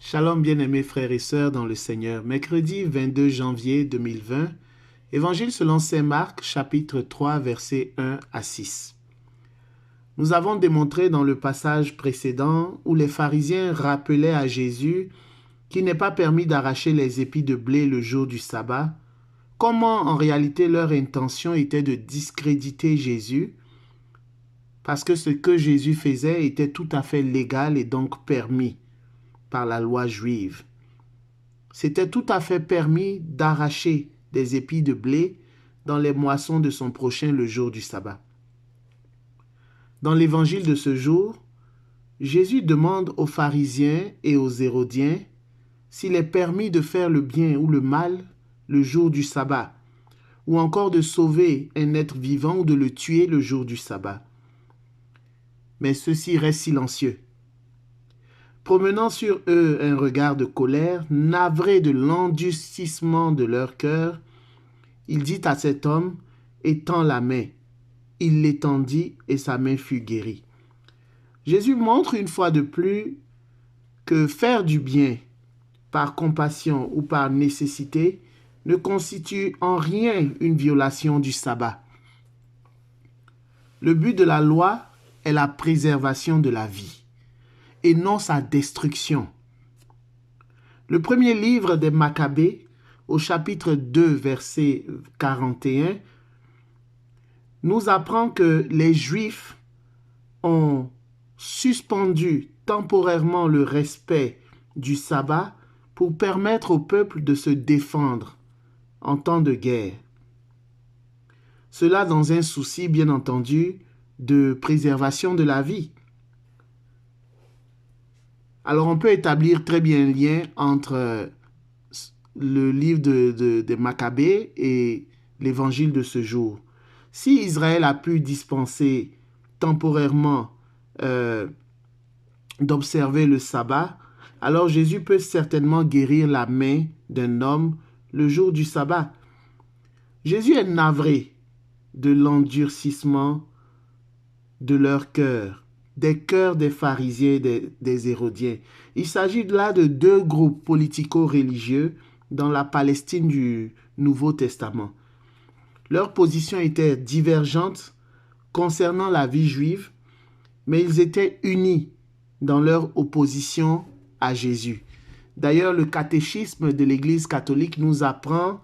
Shalom bien-aimés frères et sœurs dans le Seigneur. Mercredi 22 janvier 2020, Évangile selon saint Marc, chapitre 3, versets 1 à 6. Nous avons démontré dans le passage précédent où les pharisiens rappelaient à Jésus qu'il n'est pas permis d'arracher les épis de blé le jour du sabbat, comment en réalité leur intention était de discréditer Jésus, parce que ce que Jésus faisait était tout à fait légal et donc permis par la loi juive. C'était tout à fait permis d'arracher des épis de blé dans les moissons de son prochain le jour du sabbat. Dans l'évangile de ce jour, Jésus demande aux pharisiens et aux hérodiens s'il est permis de faire le bien ou le mal le jour du sabbat, ou encore de sauver un être vivant ou de le tuer le jour du sabbat. Mais ceux-ci restent silencieux. Promenant sur eux un regard de colère, navré de l'endurcissement de leur cœur, il dit à cet homme, « Étends la main. » Il l'étendit et sa main fut guérie. Jésus montre une fois de plus que faire du bien par compassion ou par nécessité ne constitue en rien une violation du sabbat. Le but de la loi est la préservation de la vie et non sa destruction. Le premier livre des Maccabées, au chapitre 2, verset 41, nous apprend que les Juifs ont suspendu temporairement le respect du sabbat pour permettre au peuple de se défendre en temps de guerre. Cela dans un souci, bien entendu, de préservation de la vie. Alors, on peut établir très bien un lien entre le livre des Maccabées et l'évangile de ce jour. Si Israël a pu dispenser temporairement d'observer le sabbat, alors Jésus peut certainement guérir la main d'un homme le jour du sabbat. Jésus est navré de l'endurcissement de leur cœur, des cœurs des pharisiens et des hérodiens. Il s'agit là de deux groupes politico-religieux dans la Palestine du Nouveau Testament. Leurs positions étaient divergentes concernant la vie juive, mais ils étaient unis dans leur opposition à Jésus. D'ailleurs, le catéchisme de l'Église catholique nous apprend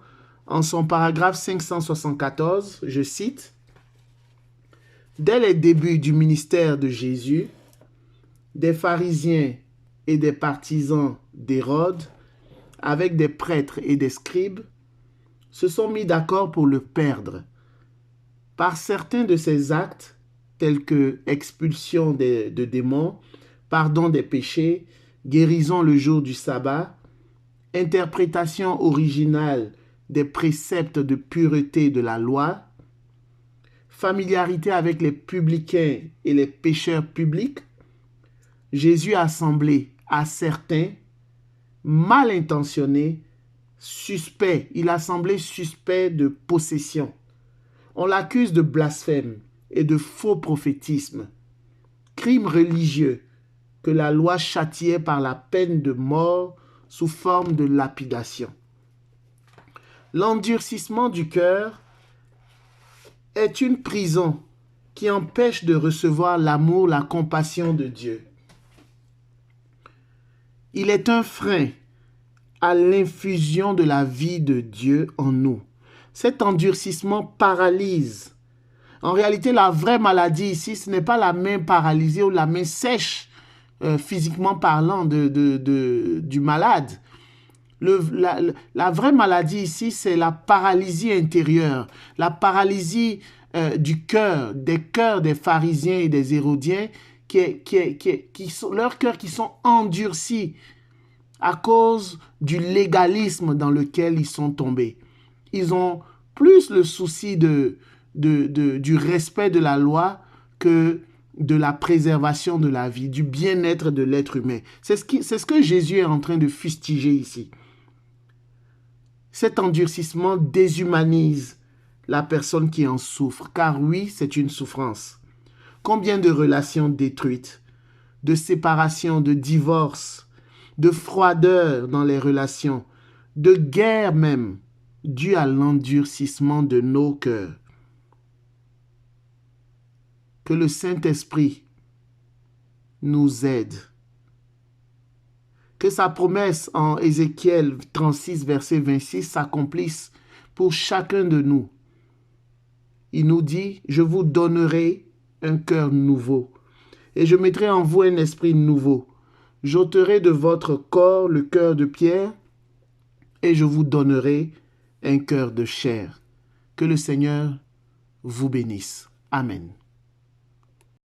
en son paragraphe 574, je cite, « Dès les débuts du ministère de Jésus, des pharisiens et des partisans d'Hérode, avec des prêtres et des scribes, se sont mis d'accord pour le perdre. Par certains de ses actes, tels que expulsion de démons, pardon des péchés, guérison le jour du sabbat, interprétation originale des préceptes de pureté de la loi, familiarité avec les publicains et les pécheurs publics, Jésus a semblé à certains mal intentionnés, suspects. Il a semblé suspect de possession. On l'accuse de blasphème et de faux prophétisme, crime religieux que la loi châtiait par la peine de mort sous forme de lapidation. L'endurcissement du cœur est une prison qui empêche de recevoir l'amour, la compassion de Dieu. Il est un frein à l'infusion de la vie de Dieu en nous. Cet endurcissement paralyse. En réalité, la vraie maladie ici, ce n'est pas la main paralysée ou la main sèche, physiquement parlant, du malade. La vraie maladie ici, c'est la paralysie intérieure, la paralysie du cœur, des cœurs des pharisiens et des hérodiens, leurs cœurs qui sont endurcis à cause du légalisme dans lequel ils sont tombés. Ils ont plus le souci du respect de la loi que de la préservation de la vie, du bien-être de l'être humain. C'est ce que Jésus est en train de fustiger ici. Cet endurcissement déshumanise la personne qui en souffre, car oui, c'est une souffrance. Combien de relations détruites, de séparations, de divorces, de froideur dans les relations, de guerre même, due à l'endurcissement de nos cœurs. Que le Saint-Esprit nous aide. Que sa promesse en Ézéchiel 36, verset 26 s'accomplisse pour chacun de nous. Il nous dit, je vous donnerai un cœur nouveau et je mettrai en vous un esprit nouveau. J'ôterai de votre corps le cœur de pierre et je vous donnerai un cœur de chair. Que le Seigneur vous bénisse. Amen.